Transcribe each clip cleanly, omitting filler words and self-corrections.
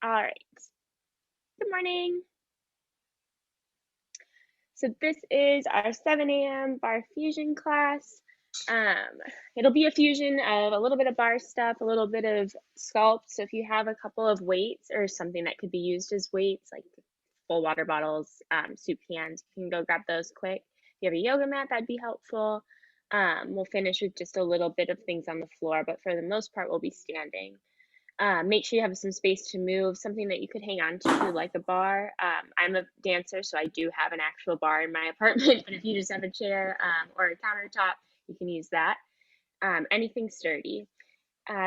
All right. Good morning. So this is our 7 a.m. bar fusion class. Um, it'll be a fusion of a little bit of bar stuff, a little bit of sculpt. So if you have a couple of weights or something that could be used as weights, like full water bottles, soup cans, you can go grab those quick. If you have a yoga mat, that'd be helpful. We'll finish with just a little bit of things on the floor, but for the most part, we'll be standing. Make sure you have some space to move, something that you could hang on to, like a bar. I'm a dancer, so I do have an actual bar in my apartment, but if you just have a chair or a countertop, you can use that. Anything sturdy.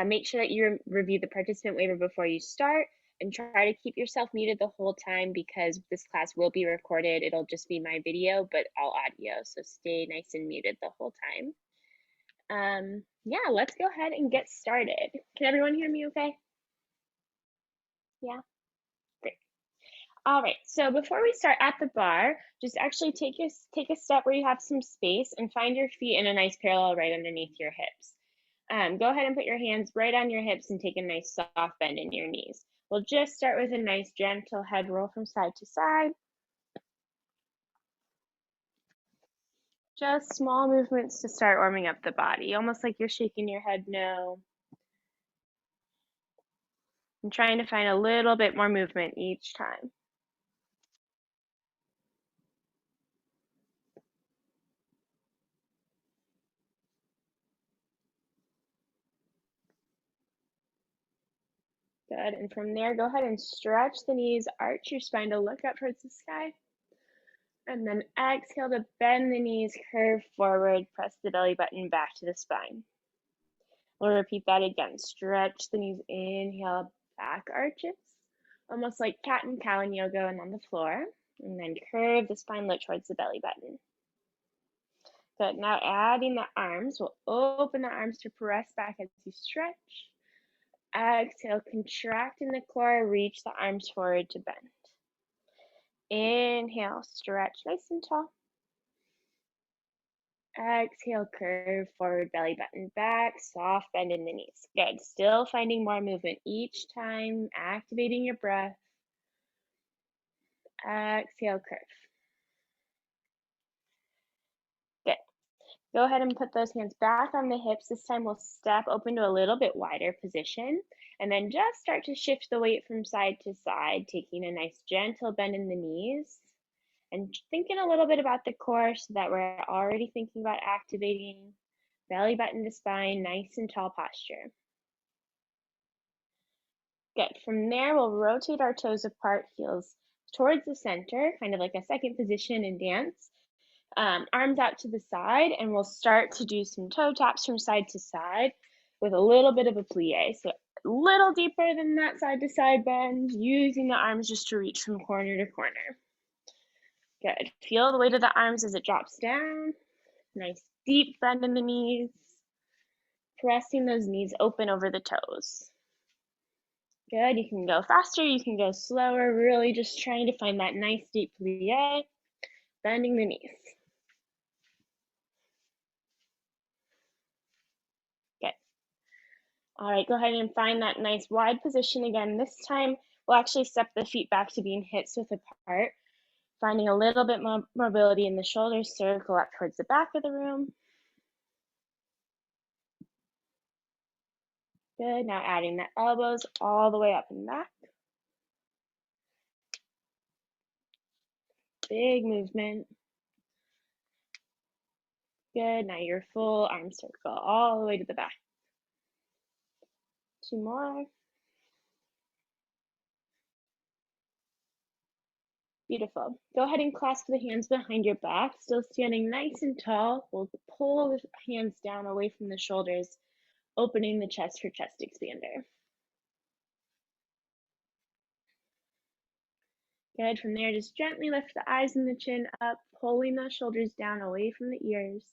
Make sure that you review the participant waiver before you start and try to keep yourself muted the whole time because this class will be recorded. It'll just be my video, but all audio, so stay nice and muted the whole time. Yeah, let's go ahead and get started. Can everyone hear me okay? Yeah, great. All right, so before we start at the bar, just actually take a step where you have some space and find your feet in a nice parallel right underneath your hips. Go ahead and put your hands right on your hips and take a nice soft bend in your knees. We'll just start with a nice gentle head roll from side to side. Just small movements to start warming up the body, almost like you're shaking your head no. And trying to find a little bit more movement each time. Good, and from there, go ahead and stretch the knees, arch your spine to look up towards the sky. And then exhale to bend the knees, curve forward, press the belly button back to the spine. We'll repeat that again. Stretch the knees, inhale, back arches, almost like cat and cow in yoga and on the floor. And then curve the spine, look towards the belly button. Good, now adding the arms, we'll open the arms to press back as you stretch. Exhale, contract in the core, reach the arms forward to bend. Inhale, stretch nice and tall. Exhale, curve forward, belly button back, soft bend in the knees. Good. Still finding more movement each time, activating your breath. Exhale, curve. Good. Go ahead and put those hands back on the hips. This time we'll step open to a little bit wider position and then just start to shift the weight from side to side, taking a nice gentle bend in the knees and thinking a little bit about the core so that we're already thinking about activating belly button to spine, nice and tall posture. Good. From there, we'll rotate our toes apart, heels towards the center, kind of like a second position in dance. Arms out to the side, and we'll start to do some toe taps from side to side with a little bit of a plie. So a little deeper than that side to side bend, using the arms just to reach from corner to corner. Good. Feel the weight of the arms as it drops down. Nice deep bend in the knees. Pressing those knees open over the toes. Good, you can go faster, you can go slower, really just trying to find that nice deep plie, bending the knees. Good. All right, go ahead and find that nice wide position again. This time, we'll actually step the feet back to being hips width apart, finding a little bit more mobility in the shoulders, circle up towards the back of the room. Good, now adding the elbows all the way up and back. Big movement. Good, now your full arm circle all the way to the back. 2 more. Beautiful. Go ahead and clasp the hands behind your back, still standing nice and tall. We'll pull the hands down away from the shoulders, opening the chest for chest expander. Good. From there, just gently lift the eyes and the chin up, pulling the shoulders down away from the ears.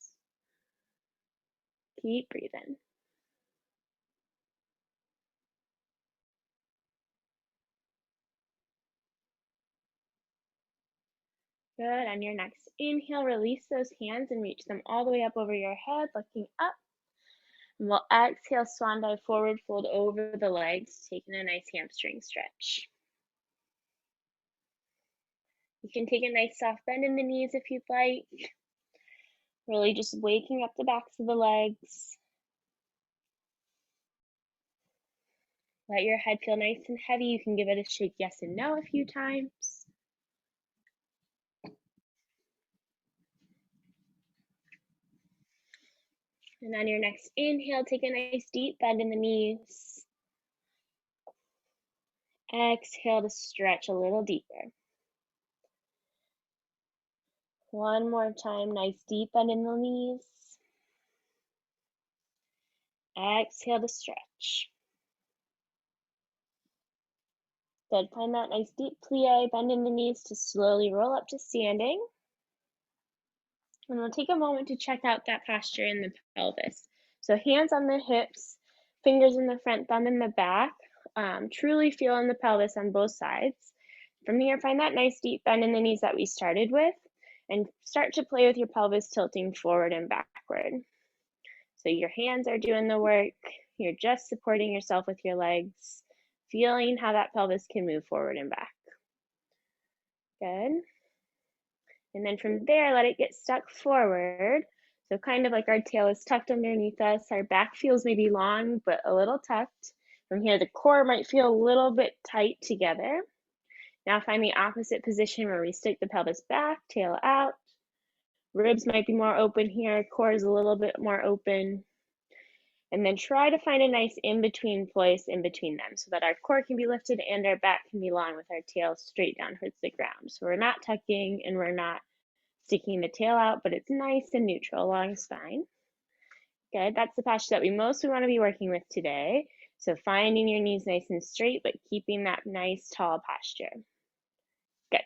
Keep breathing. Good. On your next inhale, release those hands and reach them all the way up over your head, looking up. And we'll exhale, swan dive forward, fold over the legs, taking a nice hamstring stretch. You can take a nice soft bend in the knees if you'd like. Really just waking up the backs of the legs. Let your head feel nice and heavy. You can give it a shake yes and no a few times. And on your next inhale, take a nice deep bend in the knees. Exhale to stretch a little deeper. One more time, nice deep bend in the knees. Exhale to stretch. Good, find that nice deep plie, bend in the knees to slowly roll up to standing. And we'll take a moment to check out that posture in the pelvis. So hands on the hips, fingers in the front, thumb in the back. Truly feel in the pelvis on both sides. From here, find that nice deep bend in the knees that we started with, and start to play with your pelvis tilting forward and backward. So your hands are doing the work. You're just supporting yourself with your legs, feeling how that pelvis can move forward and back. Good. And then from there, let it get stuck forward. So kind of like our tail is tucked underneath us. Our back feels maybe long, but a little tucked. From here, the core might feel a little bit tight together. Now find the opposite position where we stick the pelvis back, tail out. Ribs might be more open here, core is a little bit more open. And then try to find a nice in-between place in between them so that our core can be lifted and our back can be long with our tail straight down towards the ground. So we're not tucking and we're not sticking the tail out, but it's nice and neutral along spine. Good, that's the posture that we mostly want to be working with today. So finding your knees nice and straight, but keeping that nice tall posture. Good.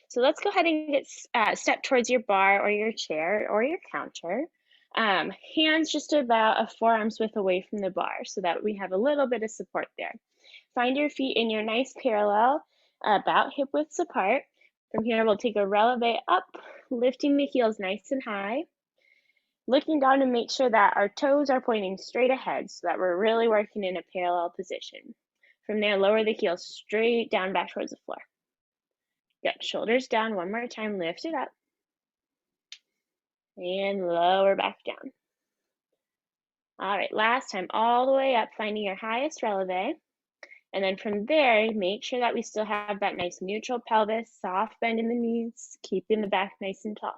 So let's go ahead and get step towards your bar or your chair or your counter. Hands just about a forearm's width away from the bar so that we have a little bit of support there. Find your feet in your nice parallel, about hip widths apart. From here, we'll take a releve up, lifting the heels nice and high. Looking down to make sure that our toes are pointing straight ahead so that we're really working in a parallel position. From there, lower the heels straight down back towards the floor. Good, shoulders down, one more time, lift it up. And lower back down. All right, last time, all the way up, finding your highest releve. And then from there, make sure that we still have that nice neutral pelvis, soft bend in the knees, keeping the back nice and tall.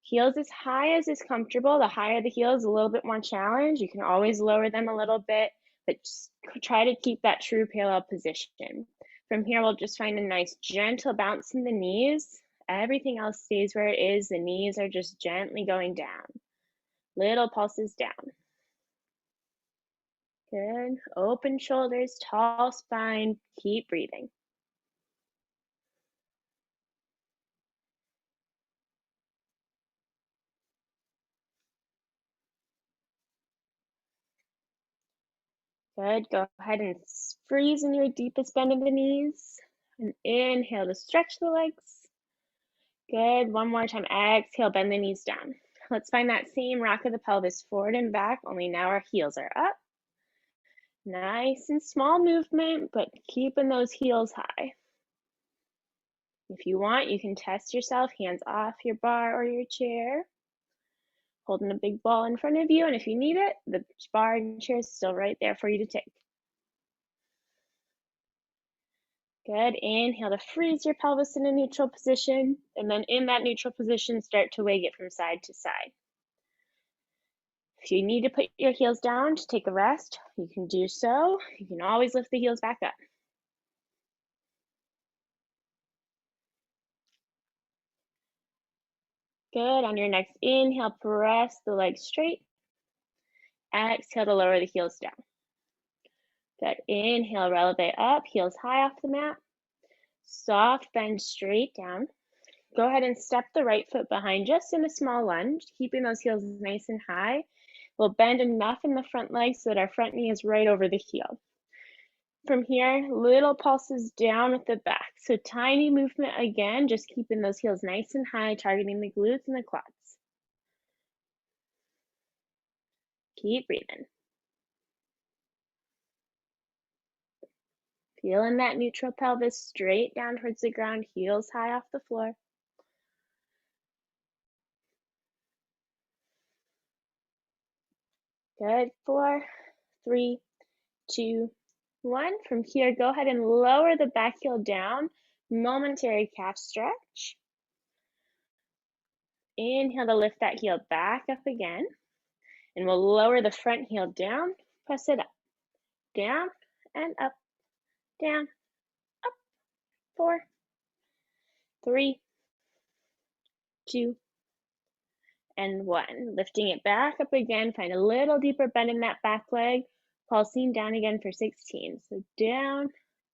Heels as high as is comfortable. The higher the heels, a little bit more challenge. You can always lower them a little bit, but just try to keep that true parallel position. From here, we'll just find a nice gentle bounce in the knees. Everything else stays where it is. The knees are just gently going down. Little pulses down. Good. Open shoulders, tall spine. Keep breathing. Good. Go ahead and freeze in your deepest bend of the knees. And inhale to stretch the legs. Good. One more time. Exhale, bend the knees down. Let's find that same rock of the pelvis forward and back, only now our heels are up. Nice and small movement, but keeping those heels high. If you want, you can test yourself, hands off your bar or your chair, holding a big ball in front of you, and if you need it, the bar and chair is still right there for you to take. Good. Inhale to freeze your pelvis in a neutral position, and then in that neutral position, start to wag it from side to side. If you need to put your heels down to take a rest, you can do so. You can always lift the heels back up. Good. On your next inhale, press the legs straight. Exhale to lower the heels down. Good. Inhale, releve up, heels high off the mat. Soft bend straight down. Go ahead and step the right foot behind just in a small lunge, keeping those heels nice and high. We'll bend enough in the front leg so that our front knee is right over the heel. From here, little pulses down with the back. So tiny movement again, just keeping those heels nice and high, targeting the glutes and the quads. Keep breathing. Feeling that neutral pelvis straight down towards the ground, heels high off the floor. Good. 4, 3, 2, 1. From here, go ahead and lower the back heel down. Momentary calf stretch. Inhale to lift that heel back up again. And we'll lower the front heel down. Press it up. Down and up. Down, up. 4, 3, 2, and 1. Lifting it back up again. Find a little deeper bend in that back leg. Pulsing down again for 16. So down,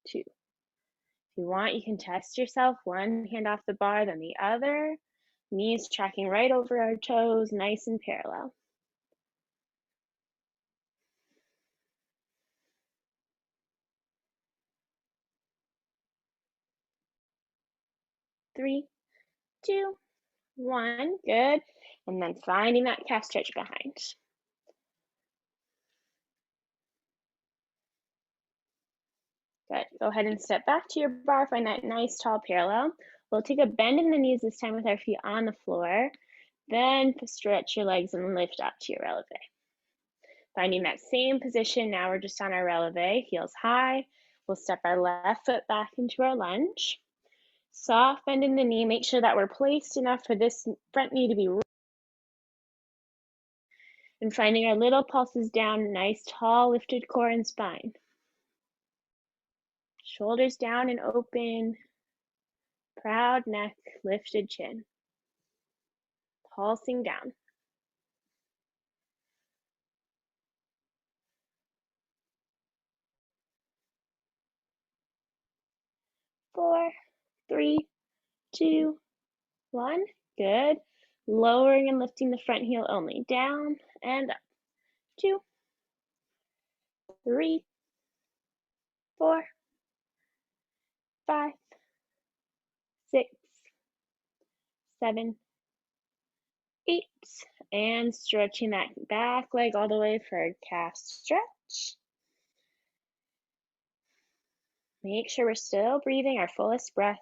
2. If you want, you can test yourself. One hand off the bar, then the other. Knees tracking right over our toes, nice and parallel. 3, 2, 1. Good. And then finding that calf stretch behind. Good. Go ahead and step back to your bar. Find that nice tall parallel. We'll take a bend in the knees this time with our feet on the floor. Then stretch your legs and lift up to your releve. Finding that same position, now we're just on our releve, heels high. We'll step our left foot back into our lunge. Soft bend in the knee. Make sure that we're placed enough for this front knee to be. And finding our little pulses down, nice tall lifted core and spine. Shoulders down and open. Proud neck, lifted chin. Pulsing down. 4, 3, 2, 1. Good. Lowering and lifting the front heel only. Down and up. 2, 3, 4, 5, 6, 7, 8. And stretching that back leg all the way for a calf stretch. Make sure we're still breathing our fullest breath.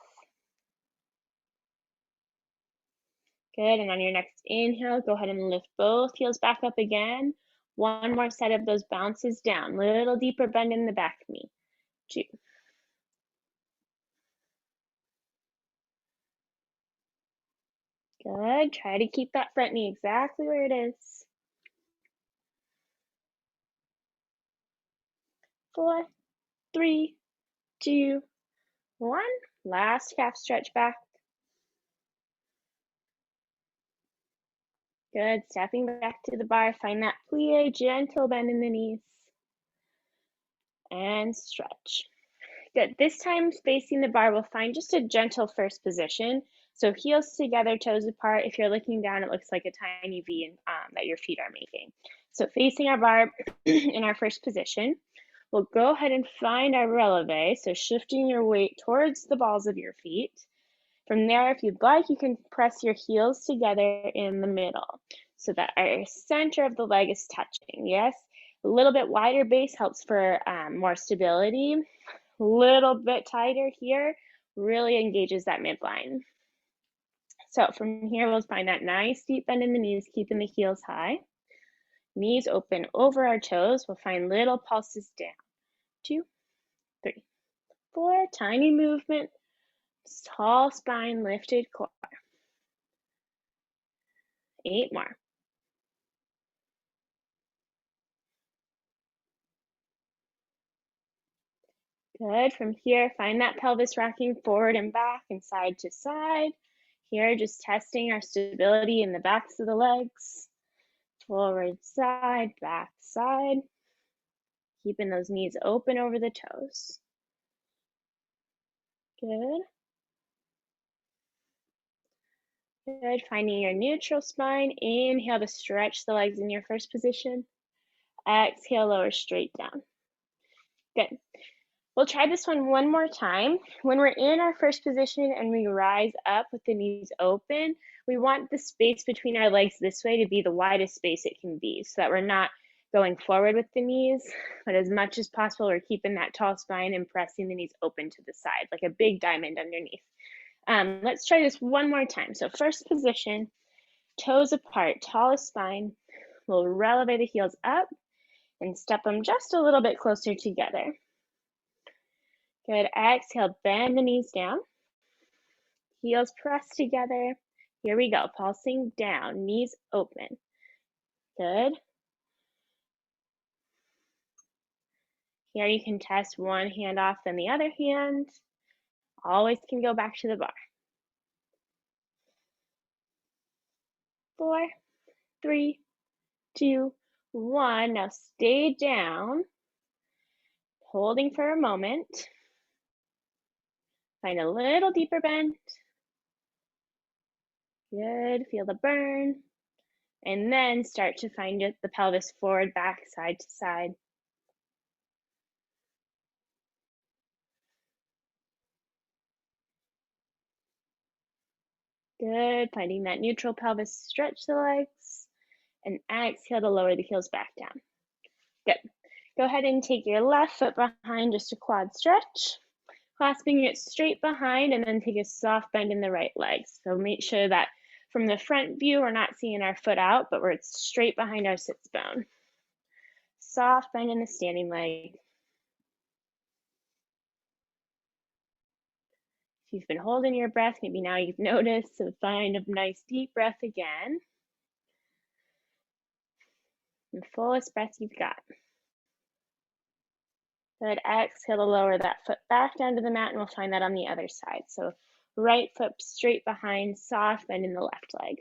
Good, and on your next inhale, go ahead and lift both heels back up again. One more set of those bounces down. Little deeper bend in the back knee. 2. Good, try to keep that front knee exactly where it is. 4, 3, 2, 1. Last calf stretch back. Good, stepping back to the bar, find that plie, gentle bend in the knees. And stretch. Good, this time facing the bar, we'll find just a gentle first position. So heels together, toes apart. If you're looking down, it looks like a tiny V that your feet are making. So facing our bar in our first position, we'll go ahead and find our releve. So shifting your weight towards the balls of your feet. From there, if you'd like, you can press your heels together in the middle so that our center of the leg is touching. Yes, a little bit wider base helps for more stability. A little bit tighter here really engages that midline. So from here, we'll find that nice deep bend in the knees, keeping the heels high. Knees open over our toes. We'll find little pulses down. 2, 3, 4. Tiny movement. Tall spine, lifted core. 8 more. Good. From here, find that pelvis rocking forward and back and side to side. Here, just testing our stability in the backs of the legs. Forward side, back side. Keeping those knees open over the toes. Good. Good. Finding your neutral spine. Inhale to stretch the legs in your first position. Exhale, lower straight down. Good. We'll try this one more time. When we're in our first position and we rise up with the knees open, we want the space between our legs this way to be the widest space it can be so that we're not going forward with the knees, but as much as possible, we're keeping that tall spine and pressing the knees open to the side, like a big diamond underneath. Let's try this one more time. So first position, toes apart, tallest spine. We'll releve the heels up and step them just a little bit closer together. Good, exhale, bend the knees down. Heels press together. Here we go, pulsing down, knees open. Good. Here you can test one hand off, then the other hand. Always can go back to the bar. 4, 3, 2, 1. Now stay down, holding for a moment. Find a little deeper bend. Good, feel the burn. And then start to find the pelvis forward, back, side to side. Good, finding that neutral pelvis, stretch the legs, and exhale to lower the heels back down. Good. Go ahead and take your left foot behind, just a quad stretch, clasping it straight behind, and then take a soft bend in the right leg. So make sure that from the front view, we're not seeing our foot out, but we're straight behind our sits bone. Soft bend in the standing leg. If you've been holding your breath, maybe now you've noticed, so find a nice deep breath again. The fullest breath you've got. Good, exhale to lower that foot back down to the mat, and we'll find that on the other side. So right foot straight behind, soft bend in the left leg.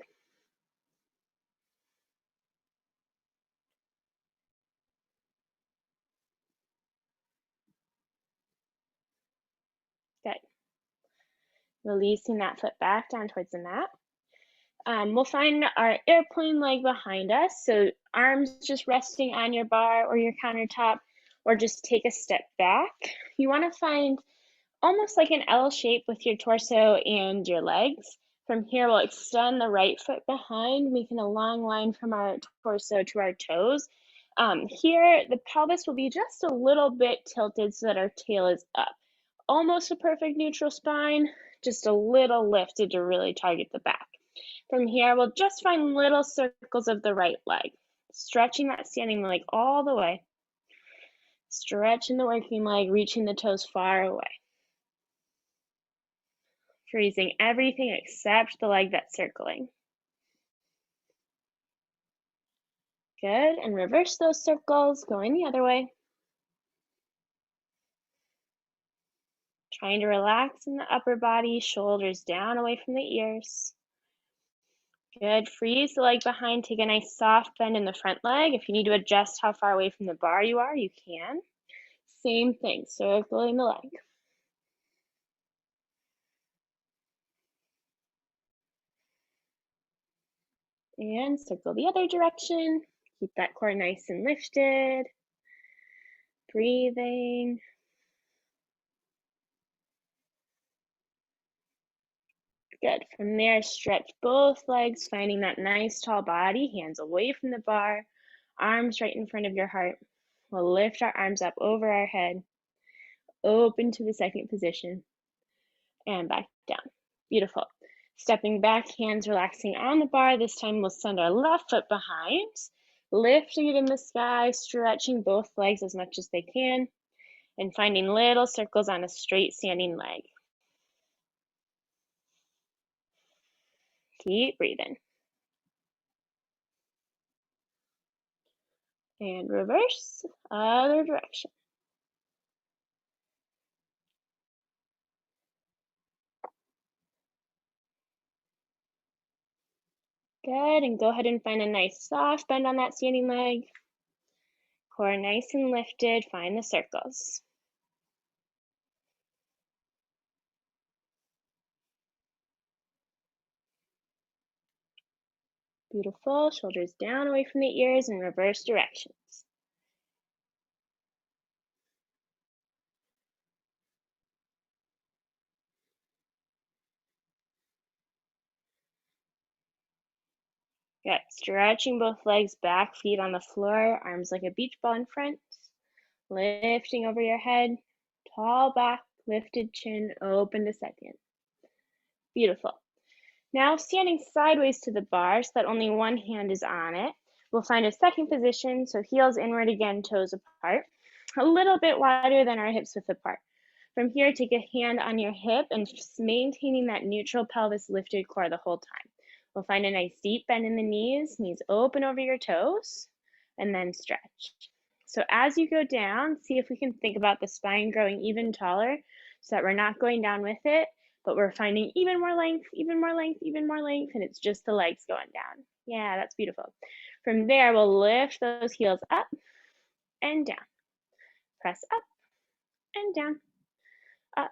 Good. Releasing that foot back down towards the mat. We'll find our airplane leg behind us. So arms just resting on your bar or your countertop, or just take a step back. You want to find almost like an L shape with your torso and your legs. From here, we'll extend the right foot behind, making a long line from our torso to our toes. Here, the pelvis will be just a little bit tilted so that our tail is up. Almost a perfect neutral spine, just a little lifted to really target the back. From here, we'll just find little circles of the right leg, stretching that standing leg all the way. Stretching the working leg, reaching the toes far away. Freezing everything except the leg that's circling. Good, and reverse those circles, going the other way. Trying to relax in the upper body, shoulders down away from the ears. Good, freeze the leg behind, take a nice soft bend in the front leg. If you need to adjust how far away from the bar you are, you can. Same thing, circling the leg. And circle the other direction. Keep that core nice and lifted. Breathing. Good. From there, stretch both legs, finding that nice tall body, hands away from the bar, arms right in front of your heart. We'll lift our arms up over our head, open to the second position, and back down. Beautiful. Stepping back, hands relaxing on the bar. This time we'll send our left foot behind, lifting it in the sky, stretching both legs as much as they can, and finding little circles on a straight standing leg. Keep breathing. And reverse, other direction. Good, and go ahead and find a nice soft bend on that standing leg. Core nice and lifted, find the circles. Beautiful, shoulders down away from the ears in reverse directions. Good. Stretching both legs back, feet on the floor, arms like a beach ball in front. Lifting over your head, tall back, lifted chin, open to second. Beautiful. Now standing sideways to the bar so that only one hand is on it. We'll find a second position, so heels inward again, toes apart. A little bit wider than our hips width apart. From here, take a hand on your hip and just maintaining that neutral pelvis lifted core the whole time. We'll find a nice deep bend in the knees open over your toes, and then stretch. So as you go down, see if we can think about the spine growing even taller so that we're not going down with it, but we're finding even more length, even more length, even more length, and it's just the legs going down. Yeah, that's beautiful. From there, we'll lift those heels up and down. Press up and down, up,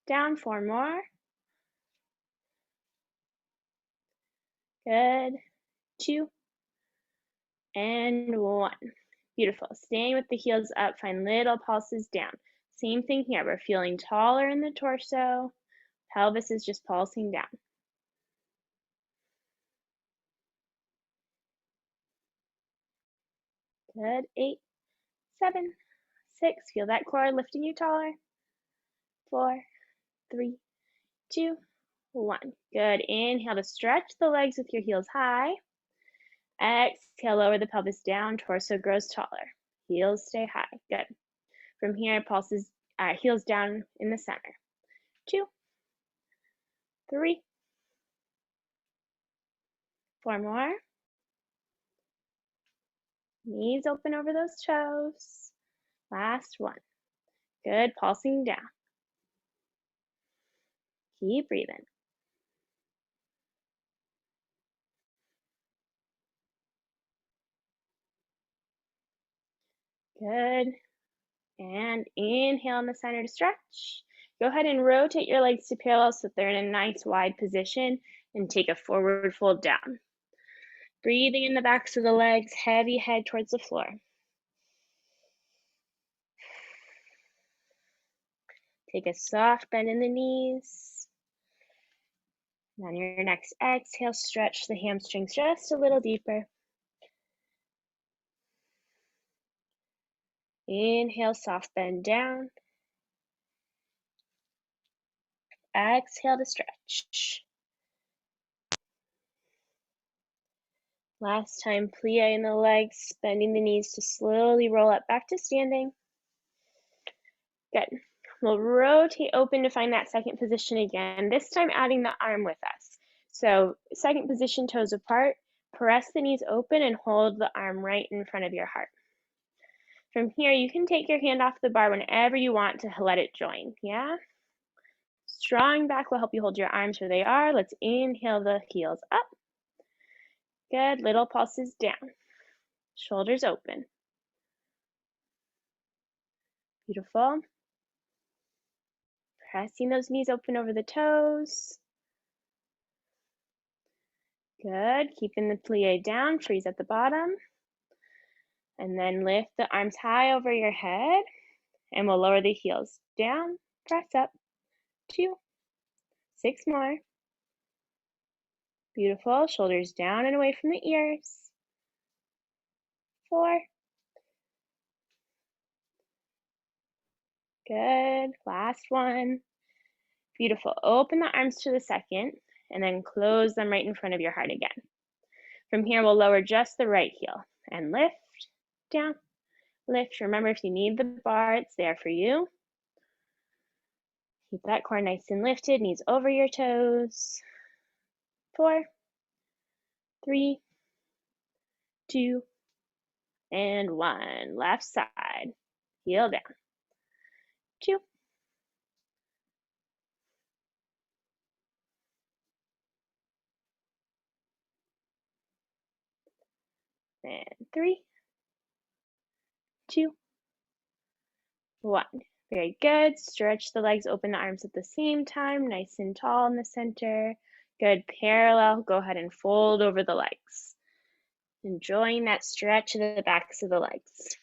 down, 4 more. Good, 2, and 1. Beautiful. Staying with the heels up, find little pulses down. Same thing here. We're feeling taller in the torso. Pelvis is just pulsing down. Good. 8, 7, 6. Feel that core lifting you taller. 4, 3, 2, 1. Good. Inhale to stretch the legs with your heels high. Exhale, lower the pelvis down. Torso grows taller. Heels stay high. Good. From here, pulses, heels down in the center. 2, 3, 4 more. Knees open over those toes. Last 1. Good. Pulsing down. Keep breathing. Good. And inhale in the center to stretch. Go ahead and rotate your legs to parallel so that they're in a nice wide position, and take a forward fold down. Breathing in the backs of the legs, heavy head towards the floor. Take a soft bend in the knees. And on your next exhale, stretch the hamstrings just a little deeper. Inhale, soft bend down. Exhale to stretch. Last time, plie in the legs, bending the knees to slowly roll up back to standing. Good. We'll rotate open to find that second position again, this time adding the arm with us. So second position, toes apart, press the knees open and hold the arm right in front of your heart. From here, you can take your hand off the bar whenever you want to let it join, yeah? Strong back will help you hold your arms where they are. Let's inhale the heels up. Good, little pulses down. Shoulders open. Beautiful. Pressing those knees open over the toes. Good, keeping the plie down, freeze at the bottom. And then lift the arms high over your head, and we'll lower the heels down, press up, 2, 6 more. Beautiful, shoulders down and away from the ears. 4. Good, last 1. Beautiful, open the arms to the second, and then close them right in front of your heart again. From here, we'll lower just the right heel, and lift, down, lift. Remember, if you need the bar, it's there for you. Keep that core nice and lifted, knees over your toes. 4, 3, 2, and 1. Left side, heel down. 2, and 3, 2, 1. Very good. Stretch the legs, open the arms at the same time, nice and tall in the center. Good, parallel. Go ahead and fold over the legs. Enjoying that stretch of the backs of the legs.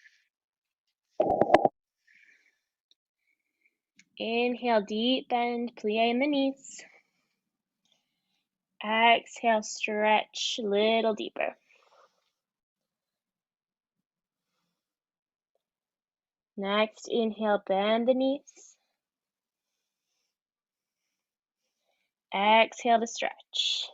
Inhale, deep bend, plie in the knees. Exhale, stretch a little deeper. Next, inhale, bend the knees. Exhale to stretch.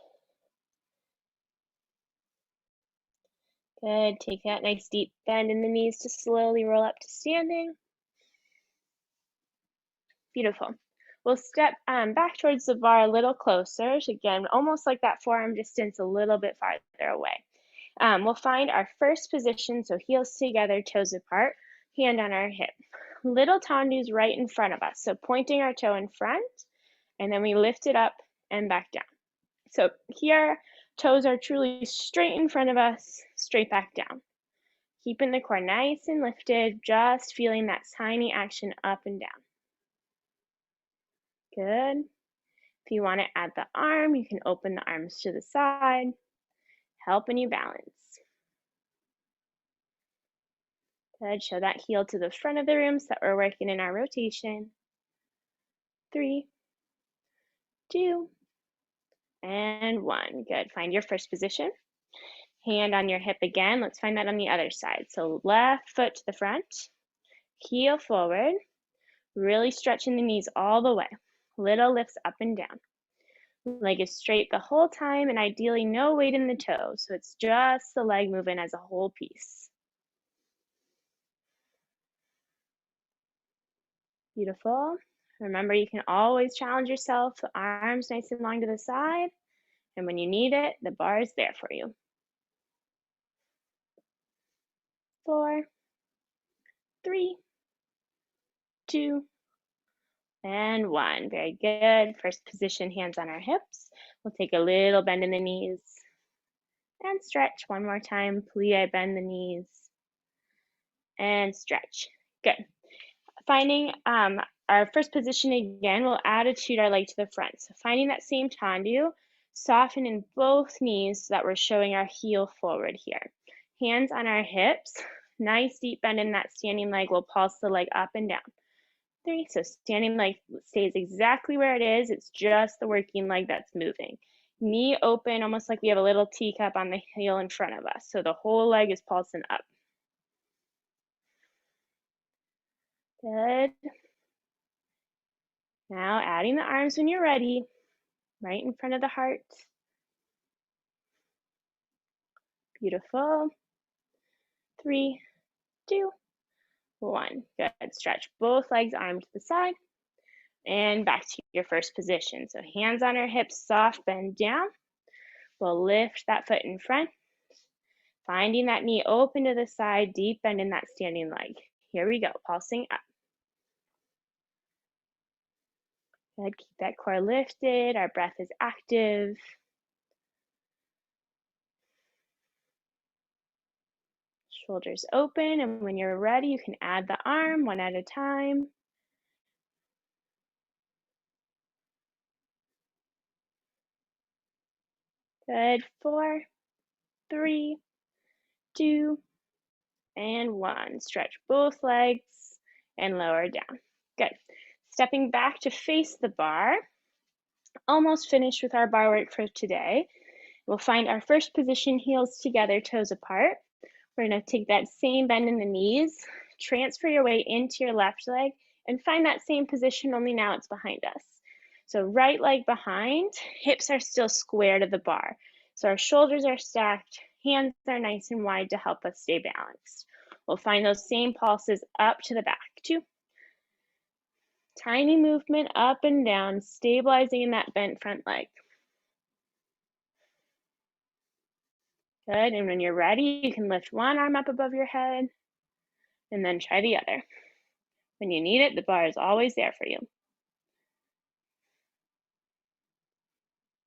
Good. Take that nice deep bend in the knees to slowly roll up to standing. Beautiful. We'll step back towards the bar a little closer. So again, almost like that forearm distance, a little bit farther away. We'll find our first position, so heels together, toes apart, hand on our hip. Little tendus right in front of us, so pointing our toe in front, and then we lift it up and back down. So here, toes are truly straight in front of us, straight back down. Keeping the core nice and lifted, just feeling that tiny action up and down. Good. If you want to add the arm, you can open the arms to the side, helping you balance. Good. Show that heel to the front of the room so that we're working in our rotation. 3, 2, and 1. Good. Find your first position. Hand on your hip again. Let's find that on the other side. So left foot to the front, heel forward, really stretching the knees all the way. Little lifts up and down. Leg is straight the whole time, and ideally no weight in the toe, so it's just the leg moving as a whole piece. Beautiful. Remember, you can always challenge yourself, the arms nice and long to the side, and when you need it, the bar is there for you. 4, 3, 2, and 1. Very good. First position, hands on our hips. We'll take a little bend in the knees and stretch. One more time, plie, bend the knees and stretch. Good. Finding our first position again, we'll attitude our leg to the front. So finding that same tendu, soften in both knees so that we're showing our heel forward here. Hands on our hips, nice deep bend in that standing leg. We'll pulse the leg up and down. 3, so standing leg stays exactly where it is. It's just the working leg that's moving. Knee open, almost like we have a little teacup on the heel in front of us. So the whole leg is pulsing up. Good. Now adding the arms when you're ready, right in front of the heart. Beautiful. 3, 2, 1. Good. Stretch both legs, arm to the side, and back to your first position. So hands on our hips, soft bend down. We'll lift that foot in front, finding that knee open to the side, deep bend in that standing leg. Here we go, pulsing up. Good. Keep that core lifted. Our breath is active. Shoulders open, and when you're ready, you can add the arm one at a time. Good. 4, 3, 2, and 1. Stretch both legs and lower down. Good. Stepping back to face the bar. Almost finished with our bar work for today. We'll find our first position, heels together, toes apart. We're going to take that same bend in the knees, transfer your weight into your left leg, and find that same position, only now it's behind us. So right leg behind, hips are still square to the bar. So our shoulders are stacked, hands are nice and wide to help us stay balanced. We'll find those same pulses up to the back. 2. Tiny movement up and down, stabilizing in that bent front leg. Good, and when you're ready, you can lift one arm up above your head, and then try the other. When you need it, the bar is always there for you.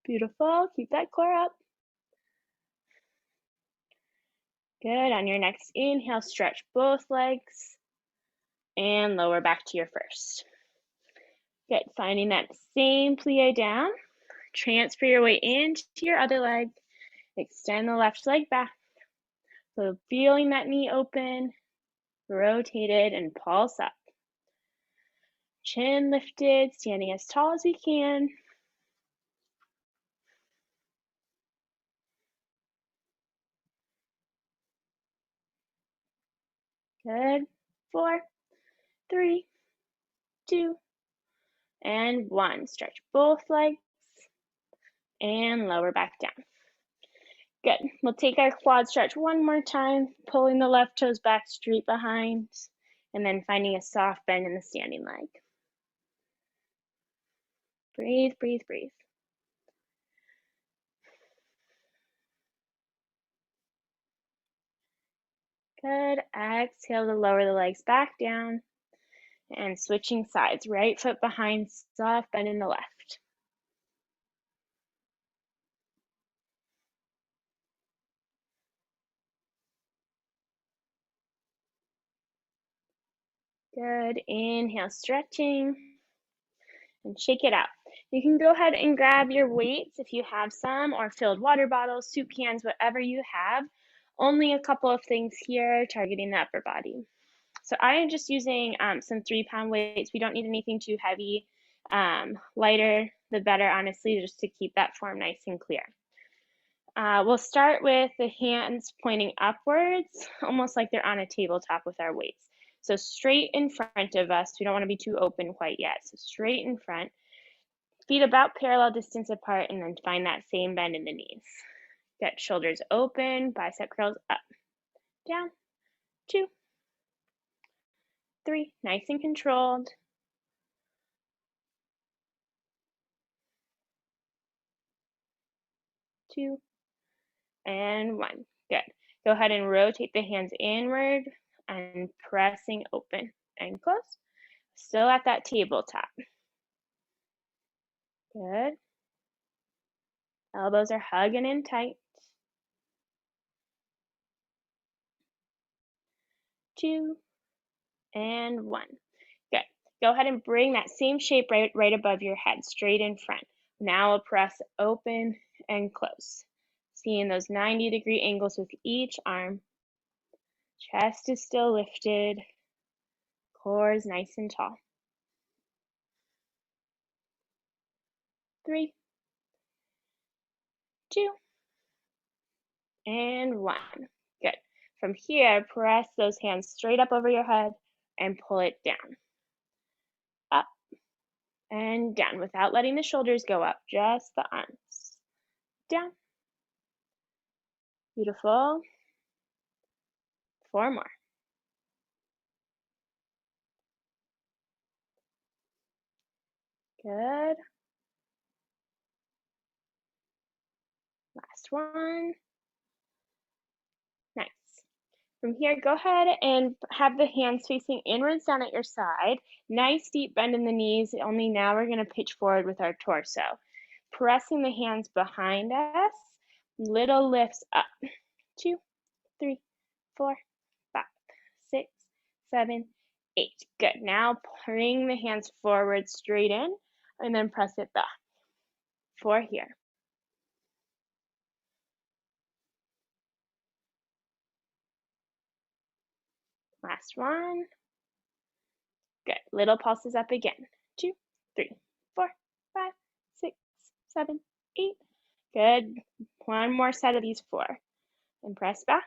Beautiful, keep that core up. Good, on your next inhale, stretch both legs, and lower back to your first. Good, finding that same plie down, transfer your weight into your other leg, extend the left leg back. So feeling that knee open, rotated, and pulse up. Chin lifted, standing as tall as we can. Good. 4, 3, 2, and 1. Stretch both legs and lower back down. Good. We'll take our quad stretch one more time, pulling the left toes back straight behind, and then finding a soft bend in the standing leg. Breathe, breathe, breathe. Good. Exhale to lower the legs back down and switching sides. Right foot behind, soft bend in the left. Good. Inhale, stretching, and shake it out. You can go ahead and grab your weights if you have some, or filled water bottles, soup cans, whatever you have. Only a couple of things here targeting the upper body. So I am just using some 3-pound weights. We don't need anything too heavy. Lighter, the better, honestly, just to keep that form nice and clear. We'll start with the hands pointing upwards, almost like they're on a tabletop with our weights. So straight in front of us. We don't want to be too open quite yet. So straight in front. Feet about parallel distance apart, and then find that same bend in the knees. Get shoulders open, bicep curls up, down, 2, 3, nice and controlled. 2, and 1. Good. Go ahead and rotate the hands inward and pressing open and close. Still at that tabletop. Good. Elbows are hugging in tight. 2, and 1. Good. Go ahead and bring that same shape right above your head, straight in front. Now press open and close. Seeing those 90-degree angles with each arm. Chest is still lifted. Core is nice and tall. 3, 2, and 1. Good. From here, press those hands straight up over your head and pull it down. Up and down without letting the shoulders go up, just the arms. Down. Beautiful. 4 more. Good. Last one. Nice. From here, go ahead and have the hands facing inwards down at your side. Nice deep bend in the knees, only now we're going to pitch forward with our torso. Pressing the hands behind us, little lifts up. 2, 3, 4, 5, 6, 7, 8. Good. Now bring the hands forward straight in and then press it back. 4 here. Last one. Good. Little pulses up again. 2, 3, 4, 5, 6, 7, 8. Good. One more set of these 4. And press back.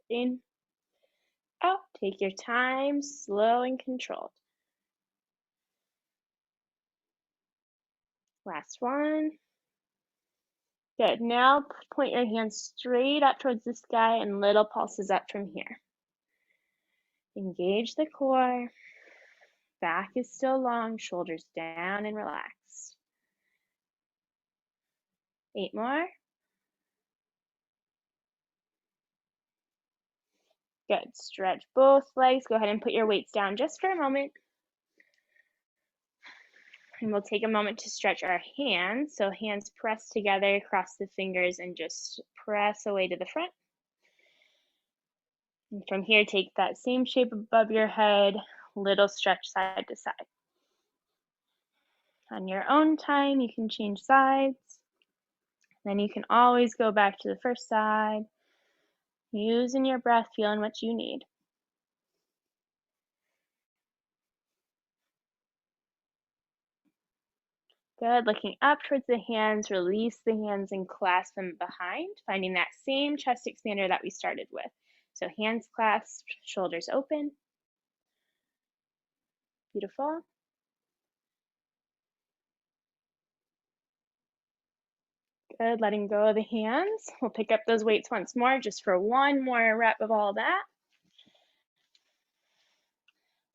In. Out. Take your time. Slow and controlled. Last one. Good. Now point your hands straight up towards the sky and little pulses up from here. Engage the core. Back is still long, shoulders down and relaxed. 8 more. Good. Stretch both legs. Go ahead and put your weights down just for a moment. And we'll take a moment to stretch our hands. So hands pressed together across the fingers and just press away to the front. And from here, take that same shape above your head, little stretch side to side. On your own time, you can change sides. Then you can always go back to the first side, using your breath, feeling what you need. Good. Looking up towards the hands, release the hands and clasp them behind, finding that same chest expander that we started with. So hands clasped, shoulders open. Beautiful. Good, letting go of the hands. We'll pick up those weights once more just for one more rep of all that.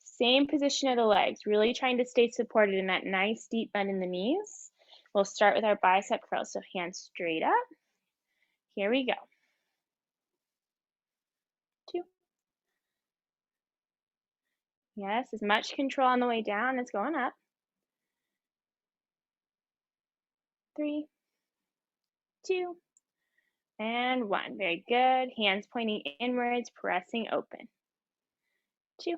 Same position of the legs, really trying to stay supported in that nice deep bend in the knees. We'll start with our bicep curls, so hands straight up. Here we go. 2. Yes, as much control on the way down as going up. 3, 2, and 1. Very good. Hands pointing inwards, pressing open. 2,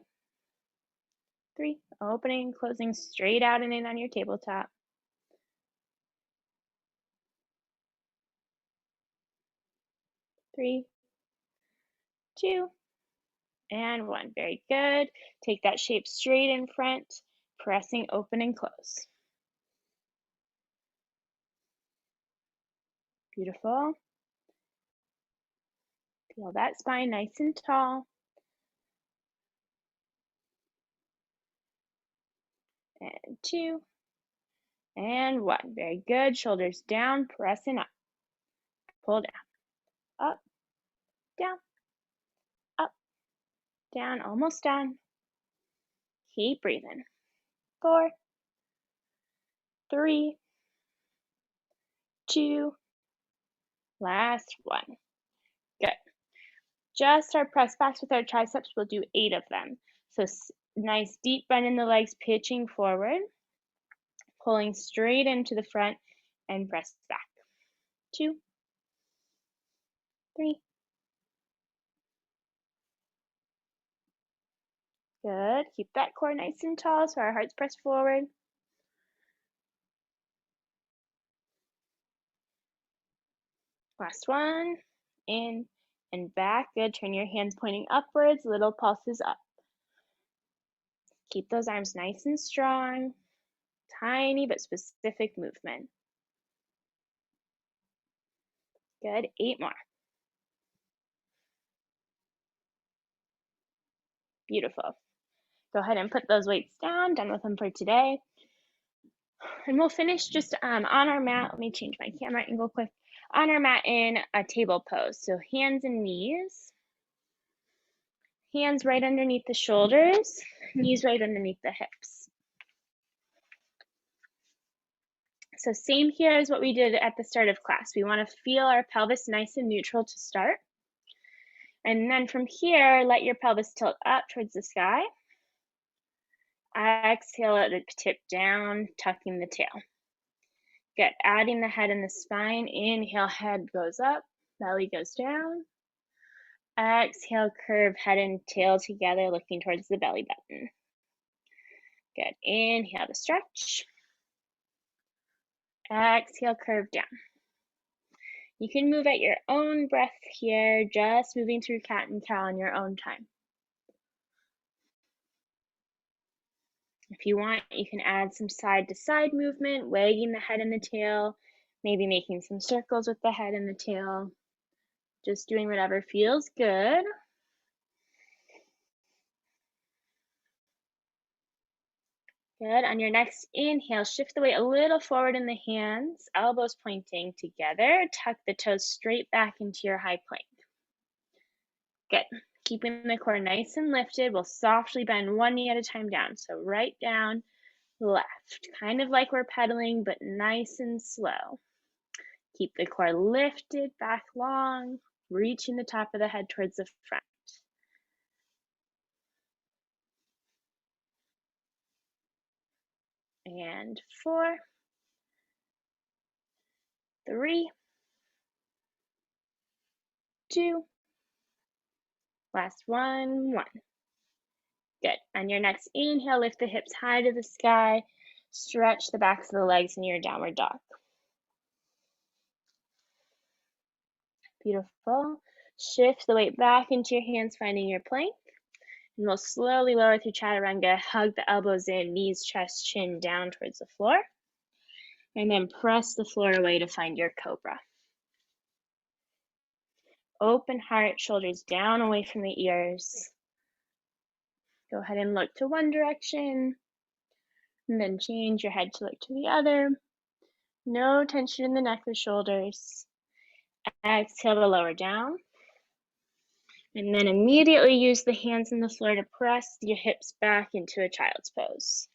3, opening, closing straight out and in on your tabletop. 3, 2, and 1. Very good. Take that shape straight in front, pressing open and close. Beautiful. Feel that spine nice and tall. And 2, and 1. Very good. Shoulders down, pressing up. Pull down, up, down, up, down, almost done. Keep breathing. 4, 3, 2, last 1. Good. Just our press backs with our triceps. We'll do 8 of them. So nice deep bend in the legs, pitching forward, pulling straight into the front, and press back. 2, 3. Good. Keep that core nice and tall so our hearts press forward. Last one. In and back. Good. Turn your hands pointing upwards, little pulses up. Keep those arms nice and strong. Tiny but specific movement. Good. 8 more. Beautiful. Go ahead and put those weights down. Done with them for today. And we'll finish just on our mat. Let me change my camera angle quick. On our mat in a table pose. So hands and knees. Hands right underneath the shoulders. Knees right underneath the hips. So same here as what we did at the start of class. We want to feel our pelvis nice and neutral to start. And then from here, let your pelvis tilt up towards the sky. Exhale, let it tip down, tucking the tail. Good. Adding the head and the spine. Inhale, head goes up, belly goes down. Exhale, curve head and tail together, looking towards the belly button. Good. Inhale to stretch. Exhale, curve down. You can move at your own breath here, just moving through cat and cow on your own time. If you want, you can add some side to side movement, wagging the head and the tail, maybe making some circles with the head and the tail. Just doing whatever feels good. Good. On your next inhale, shift the weight a little forward in the hands, elbows pointing together. Tuck the toes straight back into your high plank. Good. Keeping the core nice and lifted, we'll softly bend one knee at a time down. So right down, left. Kind of like we're pedaling, but nice and slow. Keep the core lifted, back long, reaching the top of the head towards the front. And 4, 3, 2, last one. Good. On your next inhale, lift the hips high to the sky, stretch the backs of the legs in your downward dog. Beautiful. Shift the weight back into your hands, finding your plank. And we'll slowly lower through chaturanga, hug the elbows in, knees, chest, chin down towards the floor. And then press the floor away to find your cobra. Open heart, shoulders down away from the ears. Go ahead and look to one direction, and then change your head to look to the other. No tension in the neck or shoulders. Exhale to lower down. And then immediately use the hands on the floor to press your hips back into a child's pose.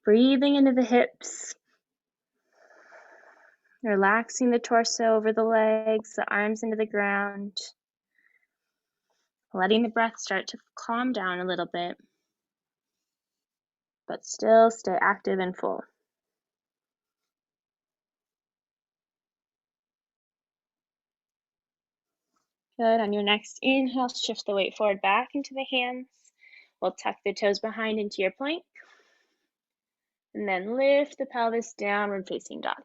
Breathing into the hips. Relaxing the torso over the legs, the arms into the ground. Letting the breath start to calm down a little bit, but still stay active and full. Good. On your next inhale, shift the weight forward back into the hands. We'll tuck the toes behind into your plank. And then lift the pelvis downward facing dog.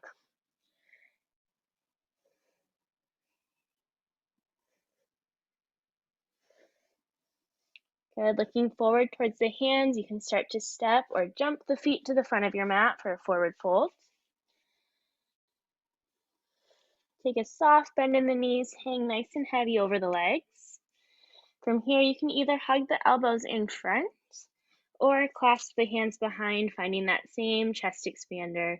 Good. Looking forward towards the hands, you can start to step or jump the feet to the front of your mat for a forward fold. Take a soft bend in the knees, hang nice and heavy over the legs. From here, you can either hug the elbows in front or clasp the hands behind, finding that same chest expander.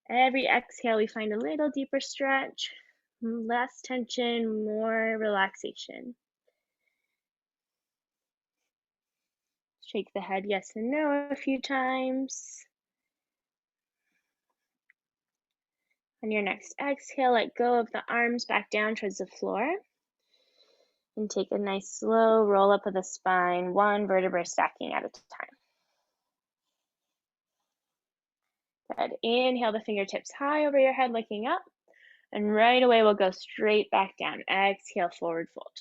Every exhale, we find a little deeper stretch, less tension, more relaxation. Shake the head yes and no a few times. On your next exhale, let go of the arms back down towards the floor. And take a nice slow roll up of the spine, one vertebra stacking at a time. Good. Inhale the fingertips high over your head, looking up. And right away, we'll go straight back down. Exhale, forward fold.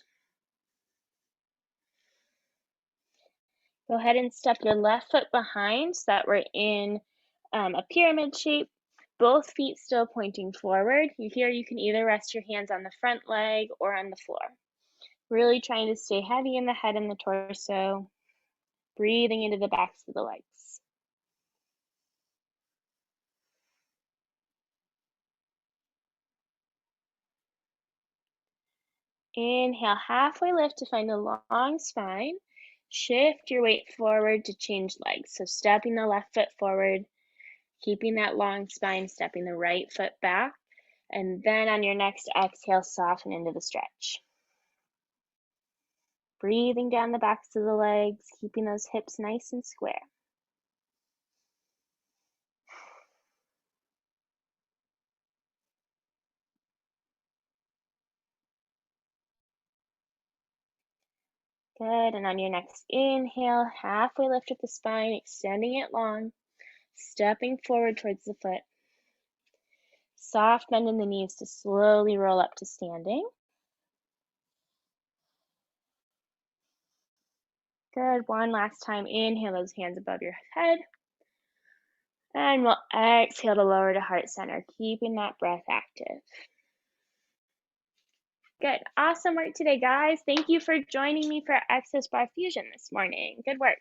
Go ahead and step your left foot behind so that we're in a pyramid shape. Both feet still pointing forward. Here you can either rest your hands on the front leg or on the floor. Really trying to stay heavy in the head and the torso. Breathing into the backs of the legs. Inhale, halfway lift to find a long spine. Shift your weight forward to change legs. So stepping the left foot forward, keeping that long spine, stepping the right foot back. And then on your next exhale, soften into the stretch. Breathing down the backs of the legs, keeping those hips nice and square. Good, and on your next inhale, halfway lift with the spine, extending it long, stepping forward towards the foot. Soft bend in the knees to slowly roll up to standing. Good, one last time, inhale those hands above your head. And we'll exhale to lower to heart center, keeping that breath active. Good, awesome work today, guys. Thank you for joining me for Access Bar Fusion this morning. Good work.